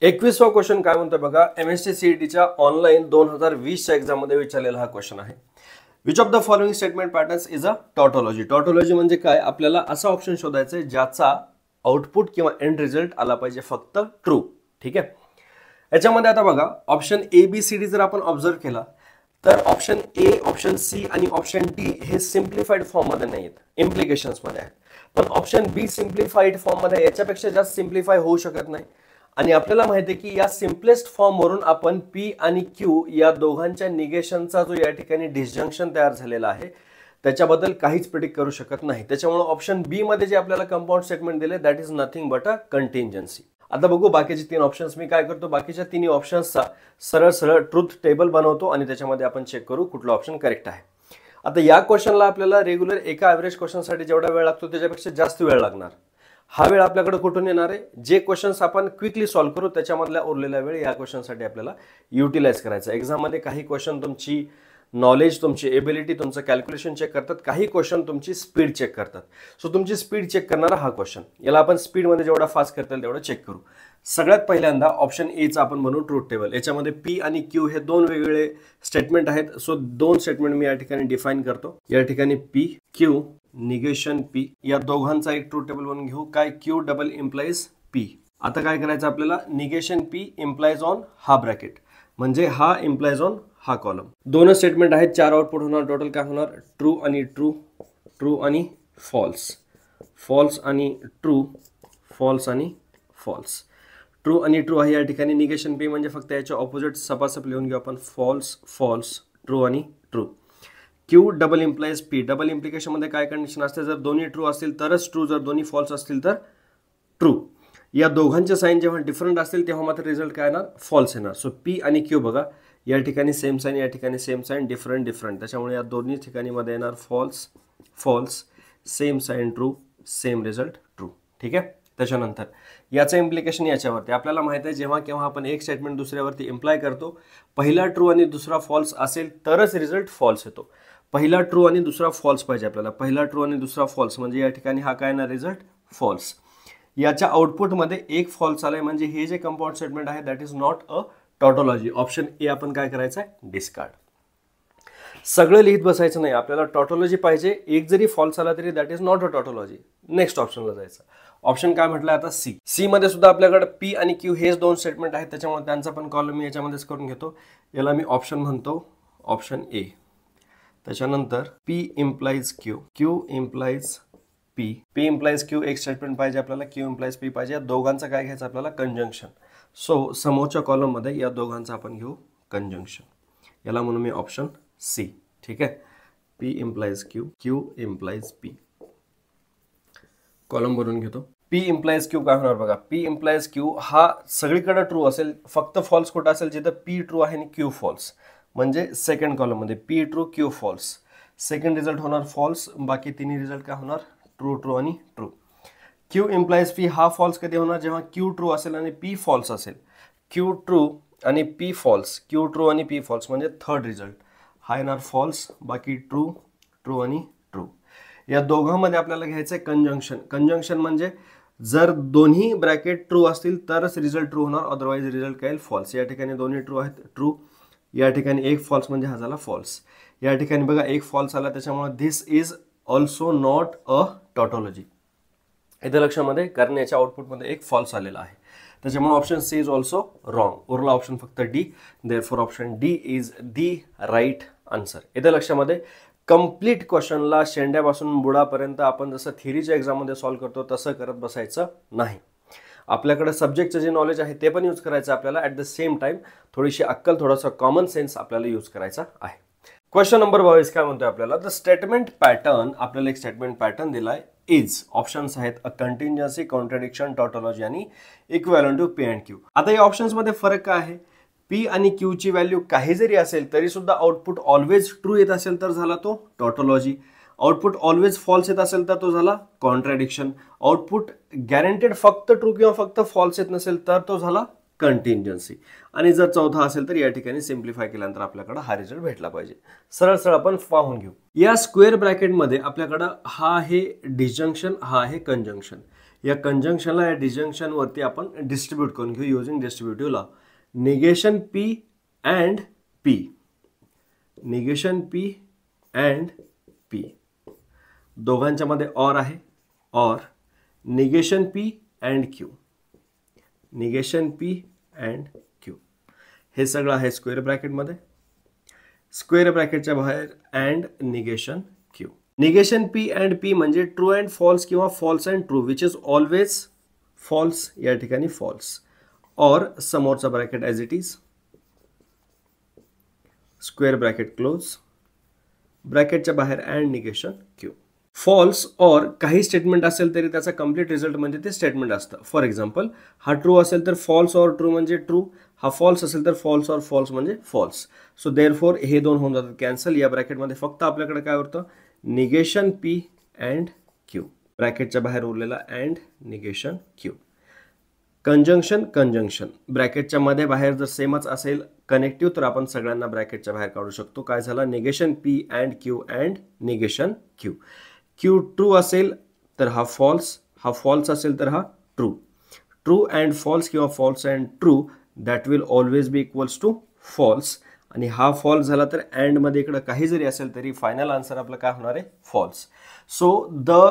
21वा question काय म्हणतोय बघा, एमएससी सीईटीच्या ऑनलाईन 2020च्या एक्झाम मध्ये विचारलेला हा क्वेश्चन आहे. Which of the following statement patterns is a tautology. Tautology म्हणजे काय, आपल्याला असा ऑप्शन शोधायचा आहे ज्याचा आउटपुट किंवा एंड रिझल्ट आला पाहिजे फक्त ट्रू. ठीक आहे. याच्यामध्ये आता बघा option A B C D जर आपण ऑब्झर्व केला तर ऑप्शन ए, ऑप्शन सी आणि ऑप्शन डी हे सिम्प्लिफाईड फॉर्म मध्ये नाहीत, इम्प्लिकेशन्स मध्ये आहेत. पण ऑप्शन बी सिम्प्लिफाईड फॉर्म मध्ये याच्यापेक्षा जास्त सिम्प्लिफाय होऊ शकत नाही. आणि आपल्याला माहिती आहे की या सिम्पलेस्ट फॉर्म वरून आपण पी आणि क्यू या दोघांच्या निगेशनचा जो या ठिकाणी डिसजंक्शन तयार झालेला आहे त्याच्याबद्दल काहीच प्रिडिक्ट करू शकत नाही. त्याच्यामुळे ऑप्शन बी मध्ये जे आपल्याला कंपाऊंड स्टेटमेंट दिले that is nothing but a contingency. आता बघू बाकीचे तीन ऑप्शन्स. मी काय करतो, बाकीच्या तिन्ही ऑप्शन्सचा सरळ सरळ ट्रुथ टेबल बनवतो आणि त्याच्यामध्ये आपण चेक करू कुठला ऑप्शन करेक्ट आहे. आता या क्वेश्चनला आपल्याला रेग्युलर एका ॲव्हरेज क्वेश्चनसाठी जेवढा वेळ लागतो त्याच्यापेक्षा जास्त वेळ लागणार. हा वेळ आपल्याकडे कुठून येणार आहे, जे क्वेश्चन्स आपण क्विकली सॉल्व्ह करू त्याच्यामधला उरलेला वेळ या क्वेश्चनसाठी आपल्याला युटिलाइज करायचा. एक्झाममध्ये काही क्वेश्चन तुमची नॉलेज, तुमची एबिलिटी, तुमचं कॅल्क्युलेशन चेक करतात, काही क्वेश्चन तुमची स्पीड चेक करतात. सो तुमची स्पीड चेक करणारा हा क्वेश्चन, याला आपण स्पीडमध्ये जेवढा फास्ट करता येईल तेवढं चेक करू. सगळ्यात पहिल्यांदा ऑप्शन एचा आपण बनवू ट्रूथ टेबल. याच्यामध्ये पी आणि क्यू हे दोन वेगवेगळे स्टेटमेंट आहेत. सो दोन स्टेटमेंट मी या ठिकाणी डिफाईन करतो. या ठिकाणी पी क्यू निगेशन पी या दोघांचा एक ट्रूथ टेबल बनवून घेऊ. काय, क्यू डबल इम्प्लाइज पी. आता काय करायचं आपल्याला, निगेशन पी इम्प्लाइज ऑन हा ब्रॅकेट म्हणजे हा इम्प्लाइज ऑन हा कॉलम. दोन स्टेटमेंट आहेत, चार आउटपुट होणार. टोटल काय होणार, ट्रू आणि ट्रू, ट्रू आणि फॉल्स, फॉल्स आणि ट्रू, फॉल्स आणि फॉल्स. ट्रू आणि ट्रू आहे या ठिकाणी. निगेशन पी म्हणजे फक्त याच्या ऑपोजिट सपासप लिहून घेऊ आपण, फॉल्स फॉल्स, ट्रू आणि true. Q double implies P. Double इम्प्लिकेशनमध्ये काय कंडिशन असते, जर दोन्ही ट्रू असतील तरच ट्रू, जर दोन्ही फॉल्स असतील तर ट्रू. या दोघांचे साईन जेव्हा डिफरंट असतील तेव्हा मात्र रिझल्ट काय येणार, फॉल्स येणार. सो पी आणि क्यू बघा, या ठिकाणी सेम साईन, या ठिकाणी सेम साईन, डिफरंट डिफरंट. त्याच्यामुळे या दोन्ही ठिकाणी मध्ये येणार false false, same sign true, same result true. ठीक आहे. त्याच्यानंतर याचं इम्प्लिकेशन याच्यावरती आपल्याला माहिती आहे, जेव्हा केव्हा आपण एक स्टेटमेंट दुसऱ्यावरती इम्प्लाय करतो, पहिला ट्रू आणि दुसरा फॉल्स असेल तरच रिझल्ट फॉल्स येतो. पहिला ट्रू आणि दुसरा फॉल्स पाहिजे आपल्याला. पहिला ट्रू आणि दुसरा फॉल्स म्हणजे या ठिकाणी हा काय ना रिझल्ट फॉल्स. याच्या आउटपुटमध्ये एक फॉल्स आलाय म्हणजे हे जे कंपाऊंड स्टेटमेंट आहे that is not a tautology. Option A आपण काय करायचं आहे, डिस्कार्ड. सगळं लिहित बसायचं नाही, आपल्याला टॉटोलॉजी पाहिजे. एक जरी फॉल्स आला तरी that is not a tautology. Next ऑप्शनला जायचं. ऑप्शन काय म्हटलं आता, सी. सी मध्ये सुद्धा आपल्याकडे पी आणि क्यू हेच दोन स्टेटमेंट आहेत, त्याच्यामुळे त्यांचा पण कॉलम मी याच्यामध्येच करून घेतो. याला मी ऑप्शन म्हणतो, ऑप्शन ए. त्याच्यानंतर P implies Q, Q implies P, P implies Q एक स्टेटमेंट पाहिजे आपल्याला, क्यू इम्प्लाइज पी पाहिजे. या दोघांचं काय घ्यायचं आपल्याला, कंजंक्शन. सो समोरच्या कॉलममध्ये या दोघांचं आपण घेऊ कंजंक्शन. याला म्हणून मी ऑप्शन सी. ठीक आहे. P implies Q, Q implies P. Column भरून घेतो. पी इम्प्लाइज क्यू काय होणार बघा, पी इम्प्लाइज क्यू हा सगळीकडे ट्रू असेल, फक्त फॉल्स कुठं असेल जिथं पी ट्रू आहे आणि क्यू फॉल्स. म्हणजे सेकंड कॉलममध्ये P true Q false, second result होणार फॉल्स, बाकी तिन्ही रिझल्ट काय होणार, ट्रू ट्रू आणि ट्रू. क्यू इम्प्लाइज पी हा फॉल्स कधी होणार, जेव्हा क्यू ट्रू असेल आणि पी फॉल्स असेल. क्यू ट्रू आणि पी फॉल्स, क्यू ट्रू आणि पी फॉल्स म्हणजे थर्ड रिझल्ट हा येणार फॉल्स, बाकी ट्रू ट्रू आणि ट्रू. या दोघांमध्ये आपल्याला घ्यायचं आहे कंजंक्शन. कंजंक्शन म्हणजे जर दोन्ही ब्रॅकेट ट्रू असतील तरच रिझल्ट ट्रू होणार, अदरवाईज रिझल्ट काय फॉल्स. या ठिकाणी दोन्ही ट्रू आहेत, ट्रू. या ठिकाणी एक फॉल्स म्हणजे हा झाला फॉल्स. या ठिकाणी बघा एक फॉल्स आला, त्याच्यामुळे this is also not a tautology. इथे लक्षामध्ये कारण याच्या आउटपुटमध्ये एक फॉल्स आलेला आहे, त्याच्यामुळे option C is also wrong. उरला ऑप्शन फक्त D. Therefore option D is the right answer. इथे लक्षामध्ये कंप्लीट क्वेश्चनला शेंड्यापासून बुडापर्यंत आपण जसं थिअरीच्या एक्झाममध्ये सॉल्व्ह करतो तसं करत बसायचं नाही. आपल्याकडे सब्जेक्टचं जे नॉलेज आहे ते पण यूज करायचं आपल्याला. ॲट द सेम टाइम थोडीशी अक्कल, थोडासा कॉमन सेन्स आपल्याला यूज करायचा आहे. क्वेश्चन नंबर 22 काय म्हणतोय आपल्याला, द स्टेटमेंट पॅटर्न. आपल्याला एक स्टेटमेंट पॅटर्न दिलाय. इज ऑप्शन्स आहेत अ कंटिन्युअन्सी, कॉन्ट्रडिक्शन, टॉटोलॉजी आणि equivalent to P and Q. आता या ऑप्शन्समध्ये फरक काय आहे, पी आणि क्यू ची व्हॅल्यू काही जरी असेल तरी सुद्धा आउटपुट ऑलवेज ट्रू येत असेल तर झाला तो टॉटोलॉजी. आउटपुट ऑलवेज फॉल्स येत असेल तर तो झाला कॉन्ट्रॅडिक्शन. आउटपुट गॅरंटेड फक्त ट्रू किंवा फक्त फॉल्स येत नसेल तर तो झाला कंटिंजन्सी. आणि जर चौथा असेल तर या ठिकाणी सिम्प्लिफाय केल्यानंतर आपल्याकडे हा रिझल्ट भेटला पाहिजे. सरळ सरळ आपण पाहून घेऊ. या स्क्वेअर ब्रॅकेटमध्ये आपल्याकडे हा आहे डिसजंक्शन, हा आहे कंजंक्शन. या कंजंक्शनला या डिजंक्शन वरती आपण डिस्ट्रीब्यूट करून घेऊ using distributive law. Negation P and P, negation P and P, दोघांच्या मध्ये ऑर आहे, or negation P and Q, negation P and Q. हे सगळं आहे स्क्वेअर ब्रॅकेटमध्ये, स्क्वेअर ब्रॅकेटच्या बाहेर and negation Q. Negation P and P म्हणजे ट्रू अँड फॉल्स किंवा false and true which is always false, या ठिकाणी फॉल्स. और समोरचा bracket as it is, square bracket close, ब्रॅकेटच्या बाहेर अँड निगेशन क्यू. फॉल्स और काही स्टेटमेंट असेल तरी त्याचा कंप्लीट रिझल्ट म्हणजे ते स्टेटमेंट असतं. फॉर एक्झाम्पल हा ट्रू असेल तर फॉल्स और ट्रू म्हणजे ट्रू, हा फॉल्स असेल तर फॉल्स और फॉल्स म्हणजे फॉल्स. सो देअरफॉर हे दोन होऊन जातात कॅन्सल. या ब्रॅकेटमध्ये फक्त आपल्याकडे काय होतं, निगेशन पी अँड क्यू, ब्रॅकेटच्या बाहेर उरलेला and negation Q. Conjunction conjunction, ब्रॅकेटच्या मध्ये बाहेर जर सेमच असेल कनेक्टिव्ह तर आपण सगळ्यांना ब्रॅकेटच्या बाहेर काढू शकतो. काय झालं, negation P and Q and negation Q. Q true असेल तर हा फॉल्स, हा फॉल्स असेल तर हा ट्रू. ट्रू अँड फॉल्स किंवा false and true that will always be equals to false. आणि हा फॉल्स झाला तर अँड मध्ये इकडे काही जरी असेल तरी फायनल आन्सर आपलं काय होणार आहे, फॉल्स. सो द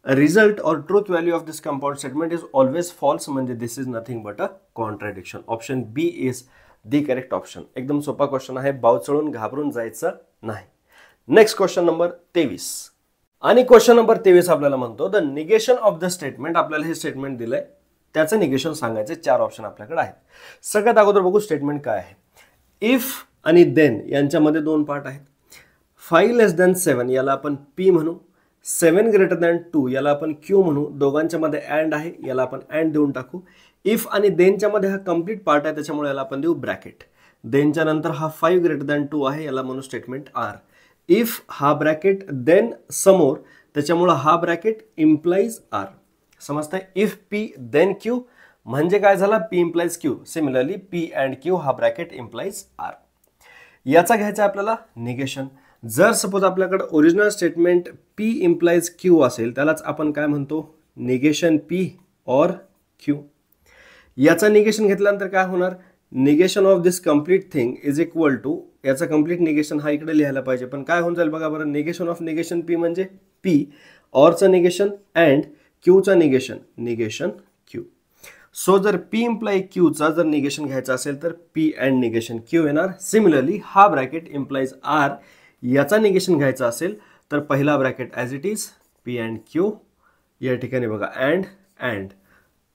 रिझल्ट और truth value of this compound statement is always false, म्हणजे this is nothing but a contradiction. Option B is the correct option. एकदम सोपा क्वेश्चन आहे, बावचळून घाबरून जायचं नाही. Next question number 23. आणि क्वेश्चन नंबर 23 आपल्याला म्हणतो the negation of the statement. आपल्याला हे स्टेटमेंट दिलंय, त्याचं निगेशन सांगायचे 4 ऑप्शन आपल्याकडे आहेत. सगळ्यात अगोदर बघू स्टेटमेंट काय आहे. इफ आणि देन यांच्यामध्ये 2 पार्ट आहेत. 5 लेस दॅन 7 याला आपण पी म्हणू, 7 ग्रेटर दॅन 2 याला आपण क्यू म्हणू, दोघांच्या मध्ये अँड आहे याला आपण अँड देऊन टाकू. इफ आणि देनच्या मध्ये हा कंप्लीट पार्ट आहे त्याच्यामुळे याला आपण देऊ ब्रॅकेट. देनच्या नंतर हा 5 ग्रेटर दॅन 2 आहे याला म्हणू स्टेटमेंट आर. इफ हा ब्रॅकेट देन समोर त्याच्यामुळे हा ब्रॅकेट इम्प्लाइज आर. समजतंय, इफ पी देन क्यू म्हणजे काय झाला, P implies Q. Similarly P and Q हा ब्रॅकेट इम्प्लाइज आर. याचा घ्यायचा आपल्याला निगेशन. जर सपोज आपल्याकडे original statement P implies Q असेल त्यालाच आपण काय म्हणतो, निगेशन पी और क्यू. याचा निगेशन घेतल्यानंतर काय होणार, negation of this complete thing is equal to, याचा कंप्लीट निगेशन हा इकडे लिहायला पाहिजे पण काय होऊन जाईल बघा बरं, निगेशन ऑफ निगेशन पी म्हणजे पी, ऑरचं निगेशन अँड क्यूचा निगेशन, निगेशन क्यू. सो जर पी इम्प्लाय क्यूचा जर निगेशन घ्यायचा असेल तर पी अँड निगेशन क्यू येणार. सिमिलरली हा ब्रॅकेट इम्प्लाइज आर, याचा निगेशन घ्यायचा असेल तर पहिला bracket as it is P and Q, या ठिकाणी बघा अँड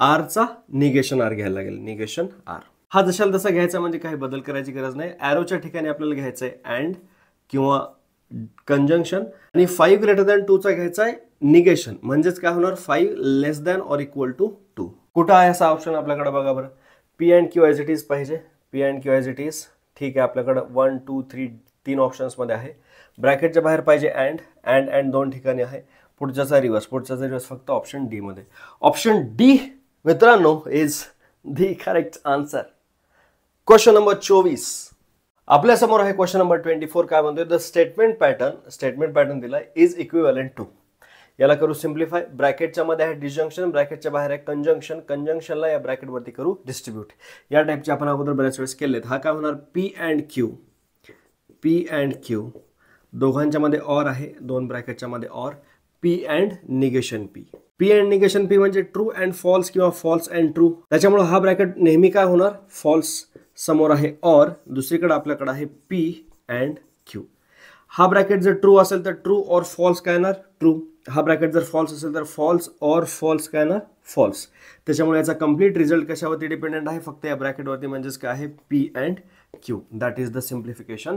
आरचा निगेशन आर घ्यायला लागेल, निगेशन आर. हा जशाला तसा घ्यायचा म्हणजे काही बदल करायची गरज नाही. ॲरोच्या ठिकाणी आपल्याला घ्यायचं आहे अँड किंवा कंजंक्शन. आणि 5 ग्रेटर दॅन 2 चा घ्यायचा आहे निगेशन, म्हणजेच काय होणार 5 less than or equal to 2. कुठं आहे असा ऑप्शन आपल्याकडे बघा बरं, P and Q as it is पाहिजे, P and Q as it is. ठीक आहे, आपल्याकडे 1 2 3 3 ऑप्शन्समध्ये आहे. ब्रॅकेटच्या बाहेर पाहिजे अँड 2 ठिकाणी आहे. पुढच्याचा रिवर्स फक्त ऑप्शन डी मध्ये. ऑप्शन डी मित्रांनो is the correct answer. Question number 24 आपल्या समोर आहे. क्वेश्चन नंबर 24 काय म्हणतोय, द स्टेटमेंट पॅटर्न दिलाय इज इक्विव्हॅलंट टू. याला करू सिम्प्लिफाय. ब्रॅकेटच्या मध्ये आहे डिजंक्शन, ब्रॅकेटच्या बाहेर आहे कंजंक्शन, कंजंक्शनला या ब्रॅकेट वरती करू डिस्ट्रीब्यूट. या टाइपचे आपण अगोदर बऱ्याच वेळेस केलेत. हा काय होणार, पी अँड क्यू दोघांच्या मध्ये ऑर आहे, 2 ब्रॅकेटच्या मध्ये or, P and negation P. P and negation P म्हणजे ट्रू अँड फॉल्स किंवा फॉल्स अँड ट्रू. त्याच्यामुळे हा ब्रॅकेट नेहमी काय होणार, फॉल्स समोर आहे ऑर, दुसरीकडे आपल्याकडे आहे पी अँड क्यू. हा ब्रॅकेट जर ट्रू असेल तर ट्रू और फॉल्स काय येणार, ट्रू. हा ब्रॅकेट जर फॉल्स असेल तर फॉल्स और फॉल्स काय येणार, फॉल्स. त्याच्यामुळे याचा कंप्लीट रिझल्ट कशावरती डिपेंडेंट आहे, फक्त या ब्रॅकेटवरती, म्हणजेच काय आहे P and Q. That is the simplification.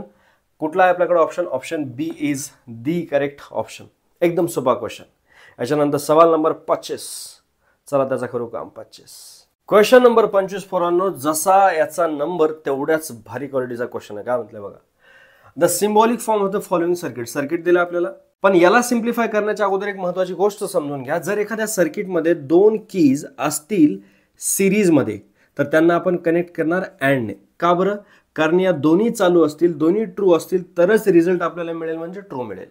कुठला आहे आपल्याकडे option, option B is the correct option. एकदम सोपा क्वेश्चन. याच्यानंतर सवाल नंबर 25. चला त्याचा करू काम. 25 क्वेश्चन नंबर 25 पोरांनो, जसा याचा नंबर तेवढ्याच भारी क्वालिटीचा क्वेश्चन आहे. काय म्हटलंय बघा, the symbolic form of the following circuit दिलं आपल्याला. पण याला सिम्प्लिफाय करण्याच्या अगोदर एक महत्वाची गोष्ट समजून घ्या. जर एखाद्या सर्किटमध्ये 2 कीज असतील सिरीजमध्ये तर त्यांना आपण कनेक्ट करणार अँडने. का बरं, कारण या दोन्ही चालू असतील, दोन्ही ट्रू असतील तरच रिझल्ट आपल्याला मिळेल, म्हणजे ट्रू मिळेल.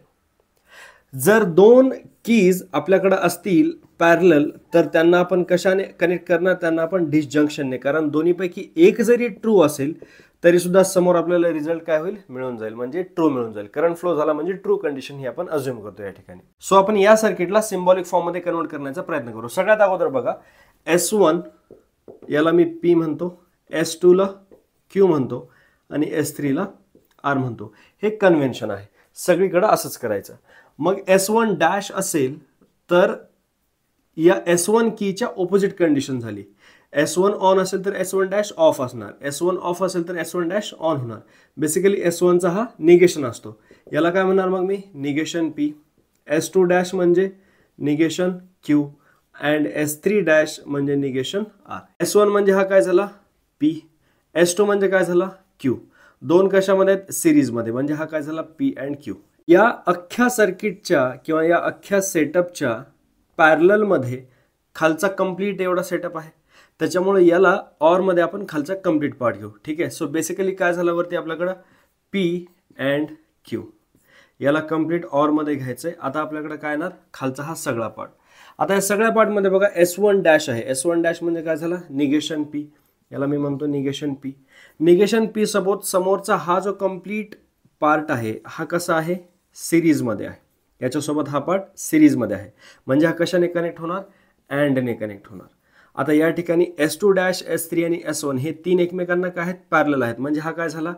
जर दोन कीज आपल्याकडे असतील पॅरलल तर त्यांना आपण कशाने कनेक्ट करणार, त्यांना आपण डिसजंक्शनने, कारण दोन्हीपैकी एक जरी ट्रू असेल तरी सुद्धा समोर आपल्याला रिझल्ट काय होईल, मिळून जाईल, म्हणजे ट्रू मिळून जाईल. करंट फ्लो झाला म्हणजे ट्रू कंडिशन ही आपण अज्युम करतो या ठिकाणी. सो आपण या सर्किटला सिम्बॉलिक फॉर्म मध्ये कन्वर्ट करण्याचा प्रयत्न करू. सगळ्यात अगोदर बघा, S1 याला मी P म्हणतो, S2 ला Q म्हणतो आणि S3 ला R म्हणतो. हे कन्व्हेन्शन आहे, सगळीकडे असंच करायचं. मग S1 डॅश असेल तर या S1 कीच्या ऑपोजिट कंडिशन झाली. S1 ऑन असेल तर S1 डॅश ऑफ असणार, S1 ऑफ असेल तर S1 डॅश ऑन होणार. बेसिकली S1 चा हा निगेशन असतो. याला काय म्हणणार मग मी, निगेशन P. S2 डॅश म्हणजे negation Q and S3 dash म्हणजे निगेशन R. S1 म्हणजे हा काय झाला P, S2 म्हणजे काय झाला Q. दोन कशामध्ये आहेत, सिरीजमध्ये, म्हणजे हा काय झाला P अँड Q. या अख्ख्या सर्किटच्या किंवा या अख्ख्या सेटअपच्या पॅरलल मध्ये खालचा कंप्लीट एवढा सेटअप आहे, त्याच्यामुळे याला ऑर मध्ये आपण खालचा कंप्लीट पार्ट घेऊ. ठीक आहे. सो बेसिकली काय झालं वरती आपल्याकडे P अँड Q, याला कंप्लीट ऑर मध्ये घ्यायचंय. आता आपल्याकडे काय येणार, खालचा हा सगळा पार्ट. आता या सगळ्या पार्ट मध्ये बघा S1 डॅश आहे, S1 डॅश म्हणजे काय झाला, निगेशन P, याला मी म्हणतो निगेशन P. निगेशन P सोबत समोरचा हा जो कंप्लीट पार्ट आहे हा कसा आहे, सिरीज मध्ये आहे. याच्यासोबत हा पार्ट सिरीज मध्ये आहे, म्हणजे हा कशाने कनेक्ट होणार, अँड ने कनेक्ट होणार. आता या ठिकाणी S2 डॅश, S3 आणि S1 हे तीन एकमेकांना काय आहेत, पॅरलल आहेत, म्हणजे हा काय झाला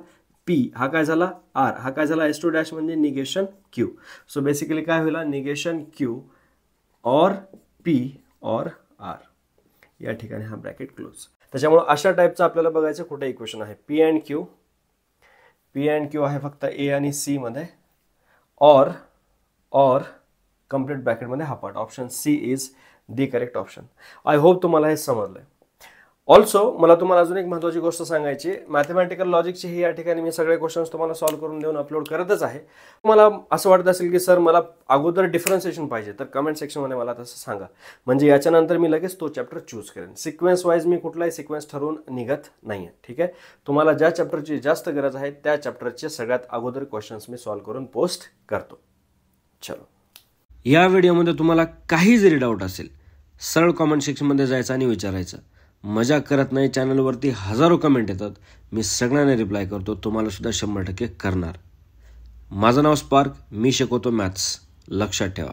P, हा काय झाला R, हा काय झाला S2 डॅश म्हणजे निगेशन Q. सो बेसिकली काय होईल, निगेशन Q और P और R. या ठिकाणी हा ब्रॅकेट क्लोज. त्याच्यामुळे अशा टाईपचं आपल्याला बघायचं कुठे इक्वेशन आहे, P अँड Q आहे फक्त A आणि C मध्ये, और कंप्लीट ब्रॅकेट मध्ये हा part. Option C is the correct option. I hope तुम्हाला हे समजलंय. ऑल्सो मला तुम्हाला अजून एक महत्त्वाची गोष्ट सांगायची, मॅथमॅटिकल लॉजिकचे हे या ठिकाणी मी सगळे क्वेश्चन्स तुम्हाला सॉल्व्ह करून देऊन अपलोड करतच आहे. मला असं वाटत असेल की सर मला अगोदर डिफरन्सिएशन पाहिजे, तर कमेंट सेक्शनमध्ये मला तसं सांगा, म्हणजे याच्यानंतर मी लगेच तो चॅप्टर चूज करेन. सिक्वेन्स वाईज मी कुठलाही सिक्वेन्स ठरवून निघत नाहीये. ठीक आहे. तुम्हाला ज्या चॅप्टरची जास्त गरज आहे त्या चॅप्टरचे सगळ्यात अगोदर क्वेश्चन्स मी सॉल्व्ह करून पोस्ट करतो. चलो, या व्हिडिओमध्ये तुम्हाला काही जरी डाऊट असेल सरळ कमेंट सेक्शनमध्ये जायचं आणि विचारायचं. मजा करत नाही, चॅनलवरती हजारो कमेंट येतात, मी सगळ्यांना रिप्लाय करतो, तुम्हाला सुद्धा 100% करणार. माझं नाव स्पार्क, मी शिकवतो मॅथ्स, लक्षात ठेवा.